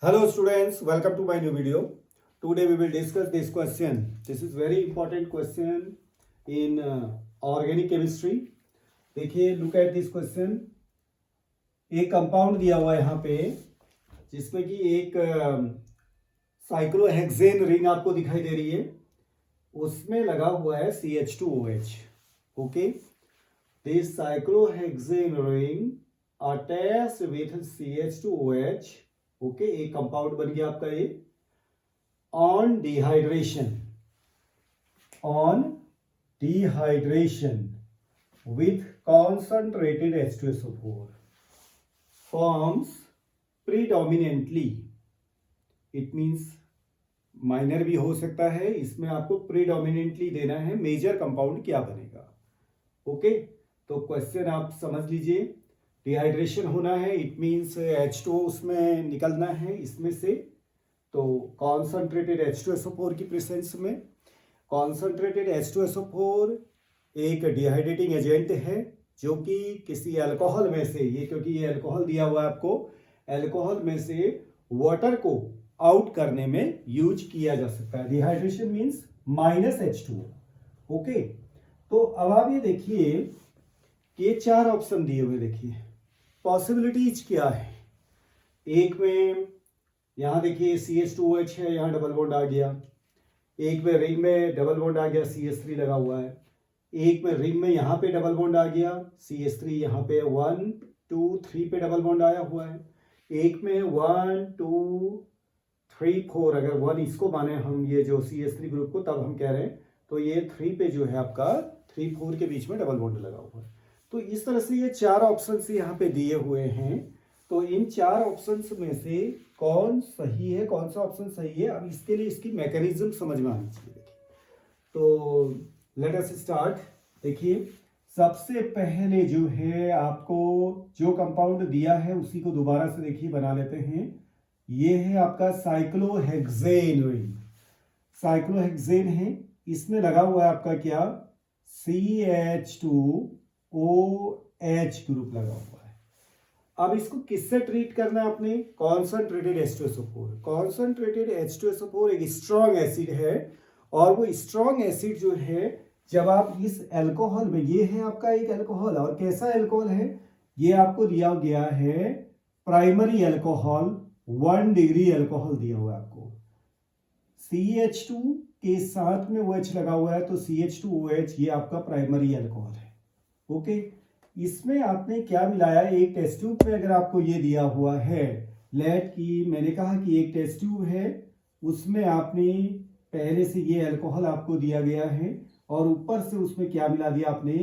Hello students, welcome to my new video. Today we will discuss this question. This is very important question in organic chemistry. देखिए, look at this question. एक compound दिया हुआ है यहाँ पे जिसमें कि एक साइक्लोहेक्सेन रिंग आपको दिखाई दे रही है. उसमें लगा हुआ है CH2OH. Okay, this cyclohexane ring attached with CH2OH. Okay, एक कंपाउंड बन गया आपका ये. On dehydration with concentrated H2SO4 forms predominantly, it means minor भी हो सकता है. इसमें आपको प्रीडोमिनेंटली देना है मेजर कंपाउंड क्या बनेगा. ओके, तो क्वेश्चन आप समझ लीजिए. डिहाइड्रेशन होना है, इट मीन्स H2O उसमें निकलना है इसमें से. तो कॉन्सनट्रेटेड H2SO4 की प्रेजेंस में कॉन्सनट्रेटेड H2SO4 एक डिहाइड्रेटिंग एजेंट है जो कि किसी अल्कोहल में से, ये क्योंकि ये अल्कोहल दिया हुआ है आपको, अल्कोहल में से वाटर को आउट करने में यूज किया जा सकता है. Dehydration means minus H2O. Okay, तो अब आप ये देखिए कि ये चार ऑप्शन दिए हुए. देखिए पॉसिबिलिटीज क्या है. एक में यहाँ देखिए CH2OH है, यहाँ डबल बॉन्ड आ गया. एक में रिंग में डबल बॉन्ड आ गया, CH3 लगा हुआ है. एक में रिंग में यहाँ पे डबल बॉन्ड आ गया, CH3 यहाँ पे 1 2 3 पे डबल बॉन्ड आया हुआ है. एक में 1 2 3 4, अगर 1 इसको माने हम ये जो CH3 ग्रुप को, तब हम कह रहे हैं तो ये 3 पे जो है आपका 3 4 के बीच में डबल बॉन्ड लगा हुआ है. तो इस तरह से ये चार ऑप्शंस यहाँ पे दिए हुए हैं. तो इन चार ऑप्शंस में से कौन सही है, कौन सा ऑप्शन सही है, अब इसके लिए इसकी मैकेनिज्म समझ में आनी चाहिए. देखिए, तो लेट अस स्टार्ट. देखिए, सबसे पहले जो है आपको जो कंपाउंड दिया है उसी को दोबारा से देखिए बना लेते हैं. ये है आपका साइक्लोहेक्सेन रिंग. साइक्लोहेक्सेन है, इसमें लगा हुआ है आपका क्या, CH2OH ग्रुप लगा हुआ है. अब इसको किससे ट्रीट करना है आपने, कॉन्सनट्रेटेड H2SO4. कॉन्सनट्रेटेड H2SO4 एक स्ट्रॉन्ग एसिड है, और वो स्ट्रॉन्ग एसिड जो है जब आप इस अल्कोहल में, ये है आपका एक अल्कोहल, और कैसा अल्कोहल है, ये आपको दिया गया है प्राइमरी अल्कोहल, 1 डिग्री अल्कोहल दिया हुआ है आपको. CH2 के साथ में OH लगा हुआ है, तो CH2OH ये आपका प्राइमरी अल्कोहल है. ओके, इसमें आपने क्या मिलाया, एक टेस्ट ट्यूब में अगर आपको ये दिया हुआ है, लेट की मैंने कहा कि एक टेस्ट ट्यूब है, उसमें आपने पहले से ये अल्कोहल आपको दिया गया है, और ऊपर से उसमें क्या मिला दिया आपने,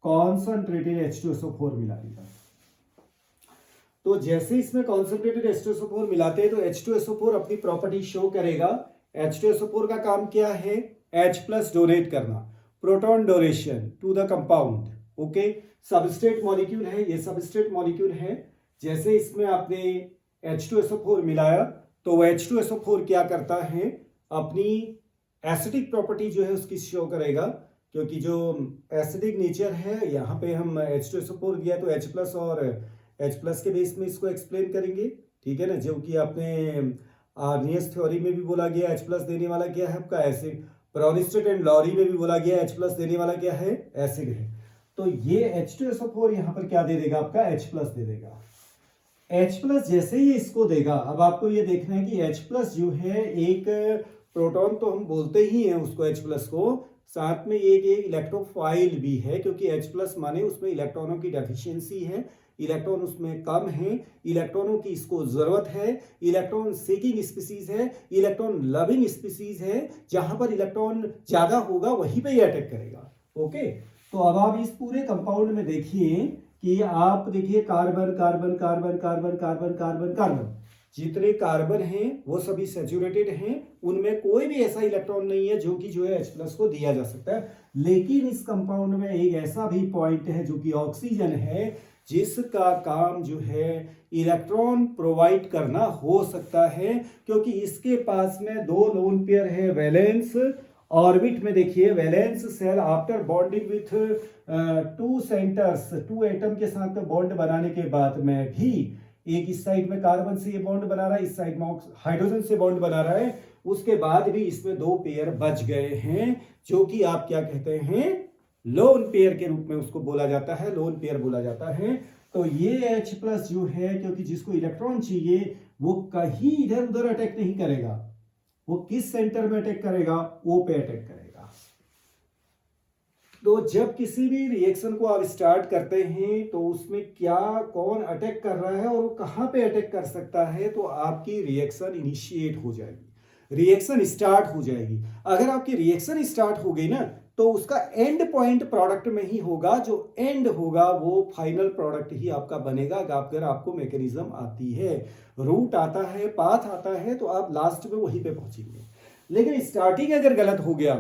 कॉन्सनट्रेटेड H2SO4 मिला दिया. तो जैसे इसमें कॉन्सनट्रेटेड H2SO4 मिलाते हैं तो H2SO4 अपनी प्रॉपर्टी शो करेगा. H2SO4 का काम क्या है, H+ डोनेट करना, proton donation to the compound. Okay, substrate molecule है, ये सबस्ट्रेट मॉलिक्यूल है. जैसे इसमें आपने H2SO4 मिलाया तो वो H2SO4 क्या करता है, अपनी एसिडिक प्रॉपर्टी जो है उसकी शो करेगा, क्योंकि जो एसिडिक नेचर है, यहाँ पे हम H2SO4 दिया तो H+ और H+ के बेस में इसको एक्सप्लेन करेंगे. ठीक है ना, जो कि आपने आर्नियस थ्योरी में भी बोला गया H+ देने वाला क्या है आपका एसिड. ब्राउनिस्टेड एंड लॉरी में भी बोला गया H+ देने वाला क्या है, एसिड है. तो ये H2SO4 यहाँ पर क्या दे देगा आपका, H+ दे देगा. H+ जैसे ही इसको देगा, अब आपको ये देखना है कि H+ जो है एक प्रोटॉन तो हम बोलते ही हैं उसको H+ को, साथ में एक इलेक्ट्रोफाइल भी है, क्योंकि H+ माने उसमें इलेक्ट्रॉनों की डेफिशिएंसी है, इलेक्ट्रॉन उसमें कम है, इलेक्ट्रॉनों की इसको जरूरत है, इलेक्ट्रॉन सीकिंग स्पीसीज है, इलेक्ट्रॉन लविंग स्पीसीज है. जहां पर इलेक्ट्रॉन ज्यादा होगा वहीं पे ये अटैक करेगा. ओके, तो अब आप इस पूरे कंपाउंड में देखिए कि आप देखिए carbon carbon carbon carbon carbon carbon carbon, जितने कार्बन हैं वो सभी सैचुरेटेड हैं, उनमें कोई भी ऐसा इलेक्ट्रॉन नहीं है जो कि जो है H+ को दिया जा सकता है. लेकिन इस कंपाउंड में एक ऐसा भी पॉइंट है जो कि ऑक्सीजन है, जिसका काम जो है इलेक्ट्रॉन प्रोवाइड करना हो सकता है, क्योंकि इसके पास में 2 लोन पेयर है वैलेंस ऑर्बिट में. देखिए valence shell after bonding with 2 centres, 2 atom के साथ बॉन्ड बनाने के बाद में भी एक इस साइड में कार्बन से ये बॉन्ड बना रहा है, इस साइड में हाइड्रोजन से बॉन्ड बना रहा है, उसके बाद भी इसमें 2 पेयर बच गए हैं, जो कि आप क्या कहते हैं, लोन पेयर के रूप में उसको बोला जाता है, लोन पेयर बोला जाता है। तो ये H+ जो है, क्योंकि जिसको इलेक्ट्रॉन चाहिए वो कहीं इधर उधर अटैक नहीं करेगा, वो किस सेंटर में अटैक करेगा, O पे अटैक करेगा। तो जब किसी भी रिएक्शन को आप स्टार्ट करते हैं तो उसमें क्या कौन अटैक कर रहा है और वो कहां पे अटैक कर सकता है, तो आपकी रिएक्शन इनिशिएट हो जाएगी, रिएक्शन स्टार्ट हो जाएगी। अगर आपकी रिएक्शन स्टार्ट हो गई ना, तो उसका एंड पॉइंट प्रोडक्ट में ही होगा, जो एंड होगा वो फाइनल प्रोडक्ट ही आपका बनेगा। अगर आपको मैकेनिज्म आती है, रूट आता है, पाथ आता है, तो आप लास्ट में वहीं पे पहुंचेंगे। लेकिन स्टार्टिंग अगर गलत हो गया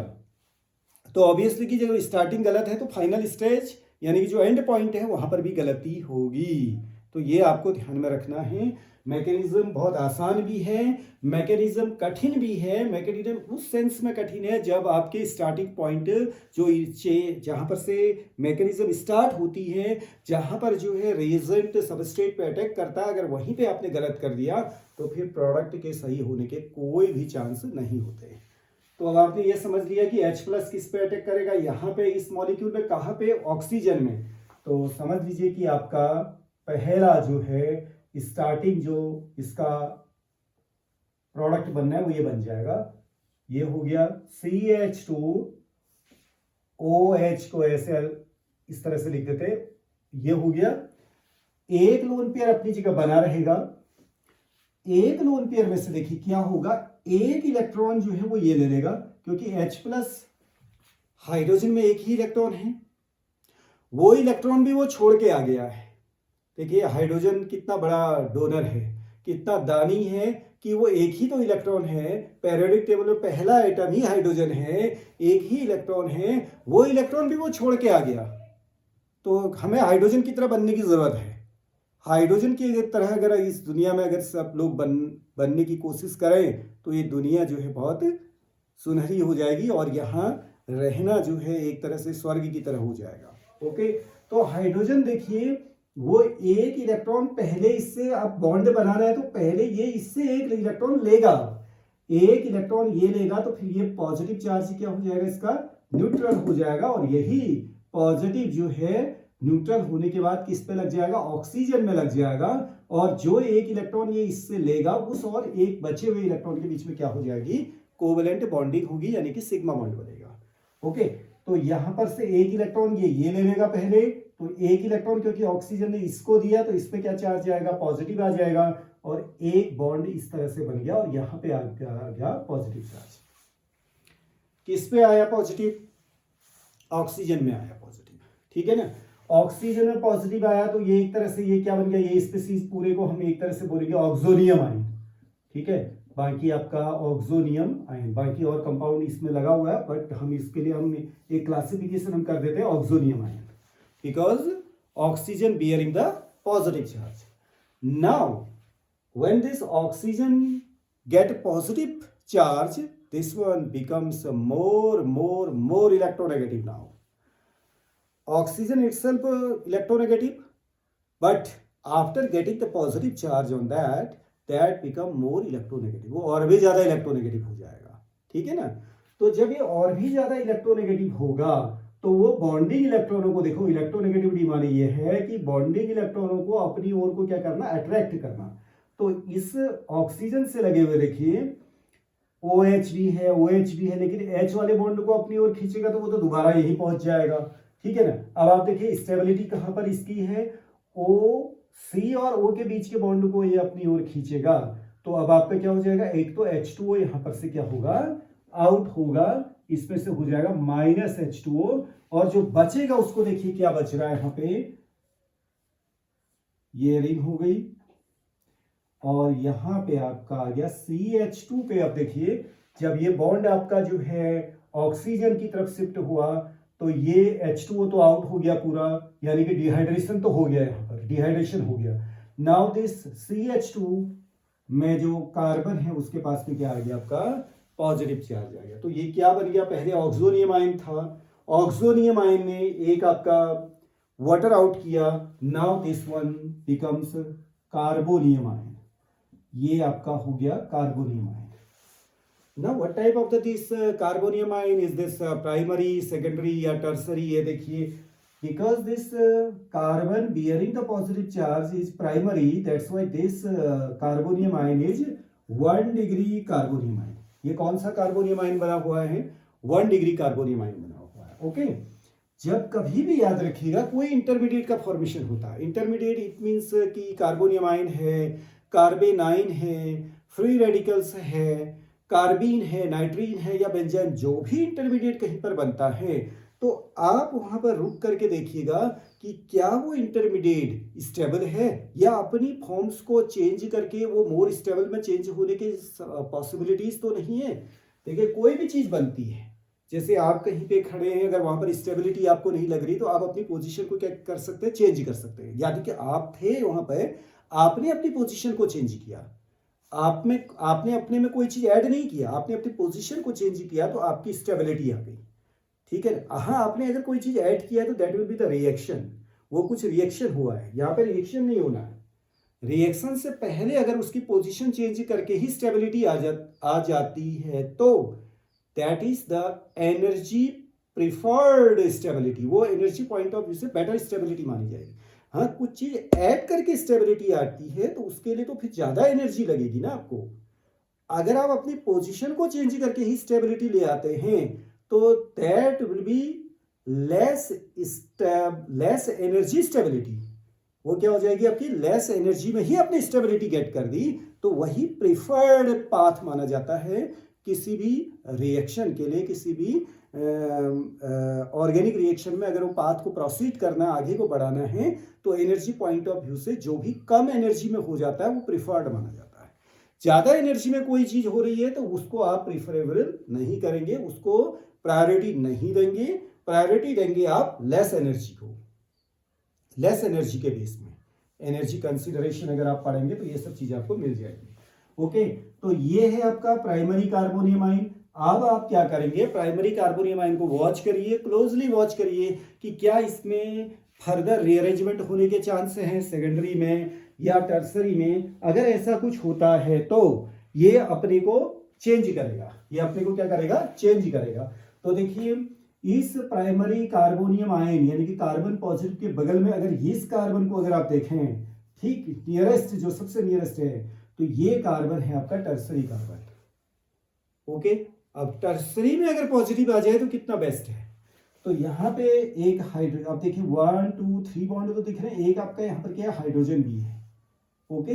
तो ऑब्वियसली कि जब स्टार्टिंग गलत है तो फाइनल स्टेज यानी कि जो एंड पॉइंट है वहां पर भी गलती होगी। तो ये आपको ध्यान में रखना है। मैकेनिज्म बहुत आसान भी है, मैकेनिज्म कठिन भी है। मैकेनिज्म उस सेंस में कठिन है जब आपके स्टार्टिंग पॉइंट जो जहां पर से मैकेनिज्म स्टार्ट होती है, जहां पर जो है रिएजेंट सबस्ट्रेट पे अटैक करता है, अगर वहीं पे आपने गलत कर दिया तो फिर प्रोडक्ट के सही होने के कोई भी चांस नहीं होते। तो अब आपने ये समझ लिया कि H+ किस पे अटैक करेगा, यहाँ पे इस मॉलिक्यूल में, कहाँ पे, ऑक्सीजन में। तो समझ लीजिए कि आपका पहला जो है स्टार्टिंग जो इसका प्रोडक्ट बनना है वो ये बन जाएगा, ये हो गया CH2OH को ऐसे इस तरह से लिख देते, ये हो गया। एक लोन पेयर अपनी जगह बना रहेगा। एक लोन पेयर में से देखिए क्या होगा, एक इलेक्ट्रॉन जो है वो ये ले लेगा, क्योंकि H+ हाइड्रोजन में एक ही इलेक्ट्रॉन है, वो इलेक्ट्रॉन भी वो छोड़ के आ गया है। देखिए हाइड्रोजन कितना बड़ा डोनर है, कितना दानी है कि वो एक ही तो इलेक्ट्रॉन है, पीरियोडिक टेबल में पहला एटम ही हाइड्रोजन है, एक ही इलेक्ट्रॉन है, वो इलेक्ट्रॉन भी वो छोड़ के आ गया। तो हमें हाइड्रोजन की तरह बनने की जरूरत है। हाइड्रोजन की तरह अगर इस दुनिया में अगर सब लोग बनने की कोशिश करें तो ये दुनिया जो है बहुत सुनहरी हो जाएगी और यहाँ रहना जो है एक तरह से स्वर्ग की तरह हो जाएगा। ओके, तो हाइड्रोजन देखिए वो एक इलेक्ट्रॉन पहले इससे आप बॉन्ड बना रहे हैं, तो पहले ये इससे एक इलेक्ट्रॉन लेगा, एक इलेक्ट्रॉन ये लेगा, तो फिर ये पॉजिटिव चार्ज क्या हो जाएगा, इसका न्यूट्रल हो जाएगा। और यही पॉजिटिव जो है न्यूट्रल होने के बाद किस पे लग जाएगा, ऑक्सीजन में लग जाएगा। और जो एक इलेक्ट्रॉन ये इससे लेगा उस और एक बचे हुए इलेक्ट्रॉन के बीच में क्या हो जाएगी, कोवेलेंट बॉन्डिंग होगी, यानी कि सिग्मा बॉन्ड बनेगा। ओके, तो यहां पर से एक इलेक्ट्रॉन ये ले लेगा पहले, तो एक इलेक्ट्रॉन क्योंकि ऑक्सीजन ने इसको दिया तो इस पे क्या चार्ज आएगा, पॉजिटिव आ जाएगा, और एक बॉन्ड इस तरह से बन गया और यहां पे आ गया पॉजिटिव चार्ज। किस पे आया पॉजिटिव, ऑक्सीजन में आया पॉजिटिव, ठीक है ना। ऑक्सीजन में पॉजिटिव आया तो ये एक तरह से ये क्या बन गया, ये स्पीसीज पूरे को हम एक तरह से बोलेंगे ऑक्सोनियम आयन, ठीक है। बाकी आपका ऑक्सोनियम आयन, बाकी और कंपाउंड इसमें लगा हुआ है, बट हम इसके लिए हम एक क्लासिफिकेशन हम कर देते हैं oxonium ion, because oxygen bearing the positive charge. Now when this oxygen get positive charge, this one becomes more electronegative. Now oxygen itself electronegative, but after getting the positive charge on that become more electronegative, वो और भी ज्यादा electronegative हो जाएगा, ठीक है ना। तो जब ये और भी ज्यादा इलेक्ट्रोनेगेटिव होगा तो वो बॉन्डिंग इलेक्ट्रॉनों को, देखो इलेक्ट्रोनेगेटिविटी माने ये है कि बॉन्डिंग इलेक्ट्रॉनों को अपनी ओर को क्या करना, अट्रैक्ट करना। तो इस ऑक्सीजन से लगे हुए देखिए OH भी है, OH भी है, लेकिन H वाले बॉन्ड को अपनी ओर खींचेगा तो वो तो दोबारा यही पहुंच जाएगा, ठीक है ना। अब आप देखिए स्टेबिलिटी कहां पर इसकी है, C और O के बीच के बॉन्ड को ये अपनी ओर खींचेगा, तो अब आपका क्या हो जाएगा, एक तो H2O यहां पर से क्या होगा, आउट होगा, इसमें से हो जाएगा -H2O, और जो बचेगा उसको देखिए क्या बच रहा है, यहां पे ये रिंग हो गई और यहां पे आपका आ गया CH2 पे। अब देखिए जब ये बॉन्ड आपका जो है ऑक्सीजन की तरफ शिफ्ट हुआ तो ये H2O तो आउट हो गया पूरा, यानी कि डिहाइड्रेशन तो हो गया, यहां पर डिहाइड्रेशन हो गया। नाउ दिस CH2 में जो कार्बन है उसके पास में क्या आ गया, आपका पॉजिटिव चार्ज आ गया। तो ये क्या बन गया, पहले ऑक्सोनियम आयन था, ऑक्सोनियम आयन ने एक आपका वाटर आउट किया, now this one becomes carbonium ion, ये आपका हो गया carbonium ion. Now what type of this carbonium ion is this primary, secondary या tertiary? ये देखिए, because this carbon bearing the positive charge is primary, that's why this carbonium ion is 1 degree carbonium ion. ये कौन सा carbonium ion बना हुआ है? 1 degree carbonium ion बना हुआ है. ओके, जब कभी भी याद रखिएगा कोई इंटरमीडिएट का फॉर्मेशन होता है, इंटरमीडिएट इट मीन्स कि कार्बोनियम आयन है, कार्बेन आयन है, फ्री रेडिकल्स है, कार्बीन है, नाइट्रीन है या बेंजीन, जो भी इंटरमीडिएट कहीं पर बनता है तो आप वहां पर रुक करके देखिएगा कि क्या वो इंटरमीडिएट स्टेबल है या अपनी फॉर्म्स को चेंज करके वो मोर स्टेबल में चेंज होने के पॉसिबिलिटीज तो नहीं है. देखिए, कोई भी चीज बनती है, जैसे आप कहीं पे खड़े हैं, अगर वहां पर स्टेबिलिटी आपको नहीं लग रही तो आप अपनी पोजीशन को क्या कर सकते हैं? चेंज कर सकते हैं. यानी कि आप थे वहां पर, आपने अपनी पोजीशन को चेंज किया, आपने अपने में कोई चीज ऐड नहीं किया, आपने अपनी पोजीशन को चेंज किया तो आपकी स्टेबिलिटी आ गई. ठीक है. हाँ, आपने अगर कोई चीज ऐड किया तो that will be the reaction. वो कुछ रिएक्शन हुआ है, यहाँ पे रिएक्शन नहीं होना है. रिएक्शन से पहले अगर उसकी पोजीशन चेंज करके ही स्टेबिलिटी आ जाती है तो that is the energy preferred stability. वो एनर्जी पॉइंट ऑफ व्यू से बेटर स्टेबिलिटी मानी जाएगी. हाँ, कुछ चीज ऐड करके स्टेबिलिटी आती है तो उसके लिए तो फिर ज्यादा एनर्जी लगेगी ना आपको. अगर आप अपनी पोजीशन को चेंज करके ही स्टेबिलिटी ले आते हैं तो that will be less energy stability. वो क्या हो जाएगी आपकी? लेस एनर्जी में ही अपनी स्टेबिलिटी गेट कर दी, तो वही प्रिफर्ड पाथ माना जाता है किसी भी रिएक्शन के लिए. किसी भी ऑर्गेनिक रिएक्शन में अगर वो पाथ को प्रोसीड करना, आगे को बढ़ाना है तो एनर्जी पॉइंट ऑफ व्यू से जो भी कम एनर्जी में हो जाता है वो प्रिफर्ड माना जाता है. ज्यादा एनर्जी में कोई चीज हो रही है तो उसको आप प्रिफरेबल नहीं करेंगे, उसको प्रायोरिटी नहीं देंगे. प्रायोरिटी देंगे आप लेस एनर्जी को, लेस एनर्जी के बेस में. एनर्जी कंसीडरेशन अगर आप पढ़ेंगे तो ये सब चीजें आपको मिल जाएगी. ओके, तो ये है आपका प्राइमरी कार्बोनियम आयन. अब आप क्या करेंगे? प्राइमरी कार्बोनियम आयन को वॉच करिए, क्लोजली वॉच करिए कि क्या इसमें फर्दर रीअरेंजमेंट होने के चांस हैं सेकेंडरी में या टर्सरी में. अगर ऐसा कुछ होता है तो ये अपने को चेंज करेगा. ये अपने को क्या करेगा? चेंज करेगा. तो देखिए, इस प्राइमरी कार्बोनियम आयन यानी कि कार्बन पॉजिटिव के बगल में अगर इस कार्बन को अगर आप देखें, ठीक नियरेस्ट, जो सबसे नियरेस्ट है, तो ये कार्बन है आपका टर्सरी कार्बन. ओके, अब टर्सरी में अगर पॉजिटिव आ जाए तो कितना बेस्ट है. तो यहाँ पे एक हाइड्रोजन, आप देखिए 1 2 3 बॉन्ड तो दिख रहे हैं, एक आपका यहाँ पर क्या है? हाइड्रोजन भी है. ओके,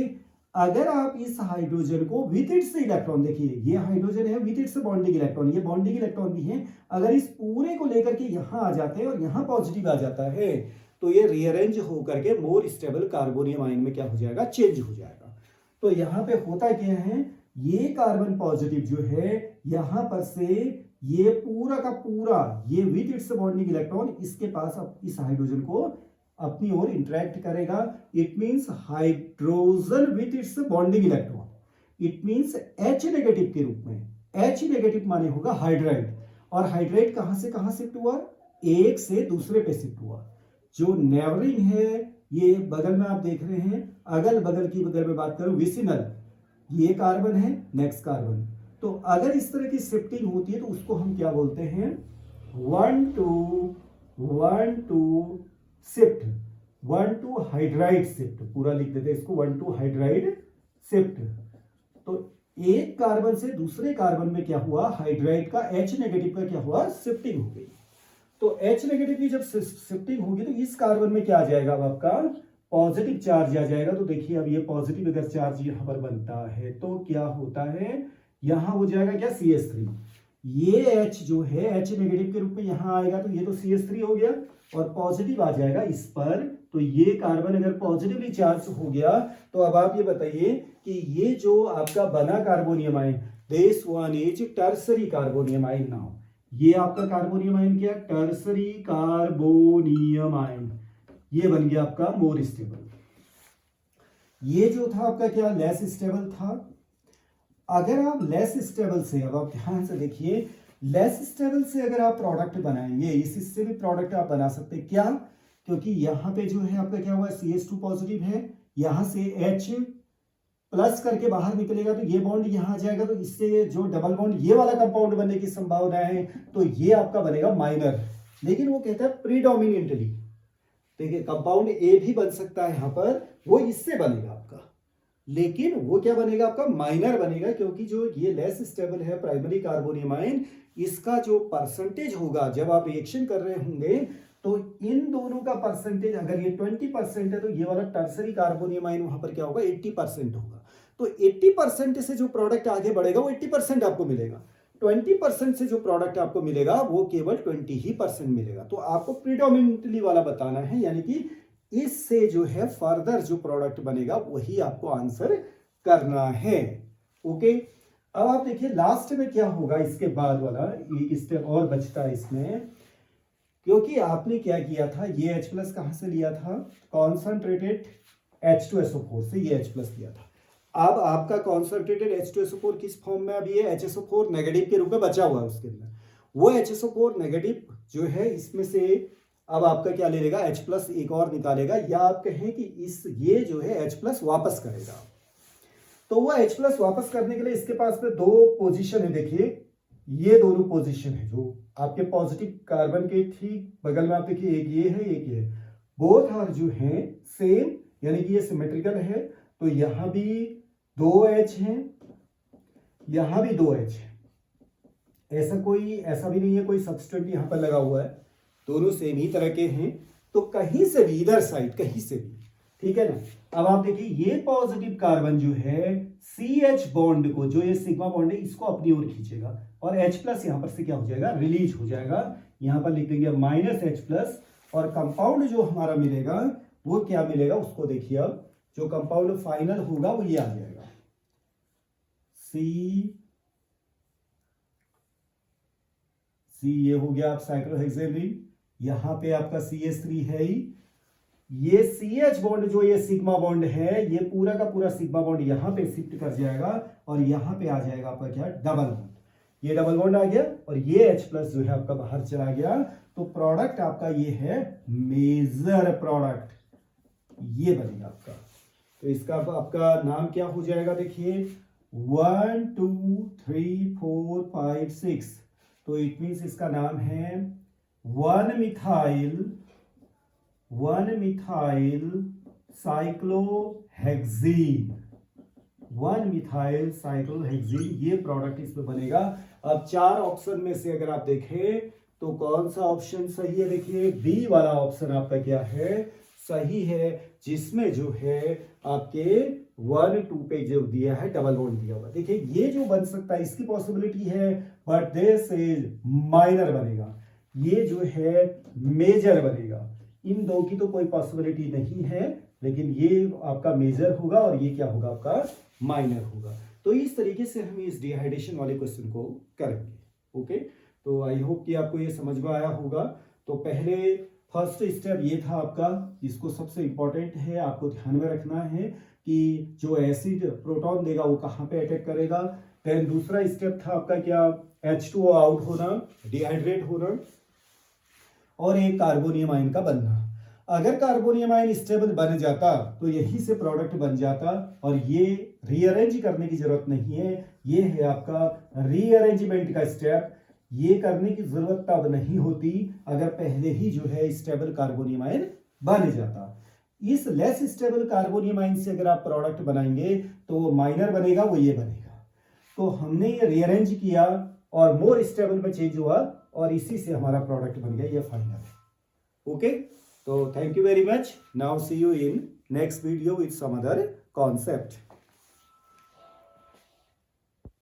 अगर आप इस हाइड्रोजन को विथ इट्स इलेक्ट्रॉन, देखिए ये हाइड्रोजन है विथ इट्स बॉन्डिंग इलेक्ट्रॉन, ये बॉन्डिंग इलेक्ट्रॉन भी है, अगर इस पूरे को लेकर के यहाँ आ जाते हैं और यहाँ पॉजिटिव आ जाता है तो ये रीअरेंज होकर के मोर स्टेबल कार्बोनियम आयन में क्या हो जाएगा? चेंज हो जाएगा. तो यहाँ पे होता क्या है? ये कार्बन पॉजिटिव जो है यहाँ पर से ये पूरा का पूरा ये विथ इट्स बॉन्डिंग इलेक्ट्रॉन इसके पास इस हाइड्रोजन को अपनी ओर इंटरेक्ट करेगा. It means hydrogen with its bonding electron, it means H negative के रूप में. H नेगेटिव माने होगा हाइड्राइड, और हाइड्राइड कहां से कहां शिफ्ट हुआ? एक से दूसरे पे शिफ्ट हुआ. जो नेवरिंग है, ये बगल में आप देख रहे हैं, अगल बगल की अगर मैं बात करूं विसिनल, ये कार्बन है, नेक्स्ट कार्बन. तो अगर इस तरह की शिफ्टिंग होती है तो उसको हम क्या बोलते हैं? 1 2 शिफ्ट, 1 2 हाइड्राइड शिफ्ट. पूरा लिख देते हैं इसको, 1 2 हाइड्राइड शिफ्ट. तो एक कार्बन से दूसरे कार्बन में क्या हुआ? हाइड्राइड का H नेगेटिव का क्या हुआ? शिफ्टिंग हो गई. तो H नेगेटिव की जब शिफ्टिंग होगी तो इस कार्बन में क्या आ जाएगा? अब आपका पॉजिटिव चार्ज आ जाएगा. तो देखिए, अब ये पॉजिटिव अगर चार्ज यहां पर बनता है तो क्या होता है? यहां हो जाएगा क्या? CH3. ये H जो है H नेगेटिव के रूप में यहां आएगा तो ये तो CH3 हो गया, और पॉजिटिव आ जाएगा इस पर. तो ये कार्बन अगर पॉजिटिवली चार्ज हो गया तो अब आप ये बताइए कि ये जो आपका बना carbonium ion, this one is tertiary carbonium ion. Now ये आपका कार्बोनियम आयन क्या? Tertiary carbonium ion. ये बन गया आपका मोर स्टेबल. ये जो था आपका क्या? लेस स्टेबल था. अगर आप लेस स्टेबल से, अब आप ध्यान से देखिए, लेस स्टेबल से अगर आप प्रोडक्ट बनाएंगे, इससे भी प्रोडक्ट आप बना सकते हैं. क्या? क्योंकि यहाँ पे जो है आपका क्या हुआ? CH2 पॉजिटिव है, यहाँ से H प्लस करके बाहर निकलेगा तो ये बॉन्ड यहाँ आ जाएगा, तो इससे जो डबल बॉन्ड ये वाला कंपाउंड बनने की संभावना है तो ये आपका बनेगा माइनर। लेकिन वो कहता है प्रीडोमिनेंटली, देखिए कंपाउंड ए भी बन सकता है यहाँ पर, वो इससे बनेगा आपका, लेकिन वो क्या बनेगा आपका माइनर बनेगा, क्योंकि जो ये लेस स्टेबल है प्राइमरी कार्बोनियम आयन, इसका जो परसेंटेज होगा जब आप रिएक्शन कर रहे होंगे तो इन दोनों का परसेंटेज अगर ये 20% है तो ये वाला टर्सरी कार्बोनियम आयन वहां पर क्या होगा 80% होगा। तो 80% से जो प्रोडक्ट आगे बढ़ेगा वो 80% आपको मिलेगा, 20% से जो प्रोडक्ट आपको मिलेगा वो केवल 20% मिलेगा। तो आपको प्रीडोमिनेंटली वाला बताना है, यानी कि इससे जो है फर्दर जो प्रोडक्ट बनेगा वही आपको आंसर करना है। ओके, अब आप देखिए लास्ट में क्या होगा, इसके बाद वाला एक स्टेप और बचता है इसमें, क्योंकि आपने क्या किया था, ये H प्लस कहां से लिया था, कॉन्सेंट्रेटेड H2SO4 से ये H प्लस लिया था। अब आपका कॉन्सेंट्रेटेड H2SO4 किस फॉर्म में अभी है, HSO4 नेगेटिव के रूप में बचा हुआ है उसके अंदर, वो HSO4 नेगेटिव जो है इसमें से अब आपका क्या ले लेगा, H प्लस एक और निकालेगा, या आप कहें कि इस ये जो है H प्लस वापस करेगा। तो वो H प्लस वापस करने के लिए इसके पास में दो पोजीशन है, देखिए ये दोनों पोजीशन है जो आपके पॉजिटिव कार्बन के ठीक बगल में, आप देखिए एक ये है एक ये है, बोथ आर जो है सेम, यानी कि ये सिमेट्रिकल है। तो यहां भी 2H है, यहां भी 2H है, ऐसा भी नहीं है कोई सब्स्टिट्यूएंट यहां पर लगा हुआ है, दोनों सेम ही तरह के हैं। तो कहीं से भी इधर साइड कहीं से भी, ठीक है ना। अब आप देखिए ये पॉजिटिव कार्बन जो है CH बॉन्ड को, जो ये सिग्मा बॉन्ड है, इसको अपनी ओर खींचेगा और H प्लस यहां पर से क्या हो जाएगा, रिलीज हो जाएगा। यहां पर लिख देंगे -H प्लस, और कंपाउंड जो हमारा मिलेगा वो क्या मिलेगा उसको देखिए, अब जो कंपाउंड फाइनल होगा वो ये आ जाएगा C ये हो गया आप साइक्लोहेक्सेन रिंग, यहां पे आपका CH3 है ही, ये CH बॉन्ड जो ये सिग्मा बॉन्ड है, ये पूरा का पूरा सिग्मा बॉन्ड यहां पे शिफ्ट कर जाएगा और यहां पे आ जाएगा आपका क्या, डबल बॉन्ड, ये डबल बॉन्ड आ गया और ये H प्लस जो है आपका बाहर चला गया। तो प्रोडक्ट आपका ये है मेजर प्रोडक्ट, ये बनेगा आपका। तो इसका आपका नाम क्या हो जाएगा, देखिए 1 2 3 4 5 6, तो इट मीन्स इसका नाम है 1 मिथाइल साइक्लोहेक्सीन, ये प्रोडक्ट इसमें बनेगा। अब 4 ऑप्शन में से अगर आप देखें तो कौन सा ऑप्शन सही है, देखिए बी वाला ऑप्शन आपका क्या है, सही है, जिसमें जो है आपके 1 2 पे जो दिया है डबल बॉन्ड दिया हुआ। देखिए ये जो बन सकता है इसकी पॉसिबिलिटी है, बट दिस इज माइनर बनेगा, ये जो है मेजर बनेगा। इन दो की तो कोई पॉसिबिलिटी नहीं है, लेकिन ये आपका मेजर होगा और ये क्या होगा आपका माइनर होगा। तो इस तरीके से हम इस डिहाइड्रेशन वाले क्वेश्चन को करेंगे। ओके, तो आई होप कि आपको ये समझ में आया होगा। तो पहले फर्स्ट स्टेप ये था आपका, इसको सबसे इंपॉर्टेंट है आपको ध्यान में रखना है कि जो एसिड प्रोटॉन देगा वो कहाँ पे अटैक करेगा। देन दूसरा स्टेप था आपका क्या, H2O आउट होना, डिहाइड्रेट होना, और एक कार्बोनियम आयन का बनना। अगर कार्बोनियम आयन स्टेबल बन जाता तो यही से प्रोडक्ट बन जाता, और ये रीअरेंज करने की जरूरत नहीं है, ये है आपका रीअरेंजमेंट का स्टेप। ये करने की जरूरत तब नहीं होती अगर पहले ही जो है स्टेबल कार्बोनियम आयन बन जाता। इस लेस स्टेबल कार्बोनियम आयन से अगर आप प्रोडक्ट बनाएंगे तो वो माइनर बनेगा, वो ये बनेगा। तो हमने ये रीअरेंज किया और मोर स्टेबल में चेंज हुआ और इसी से हमारा प्रोडक्ट बन गया, ये फाइनल। ओके, तो thank you very much. Now see you in next video with some other concept.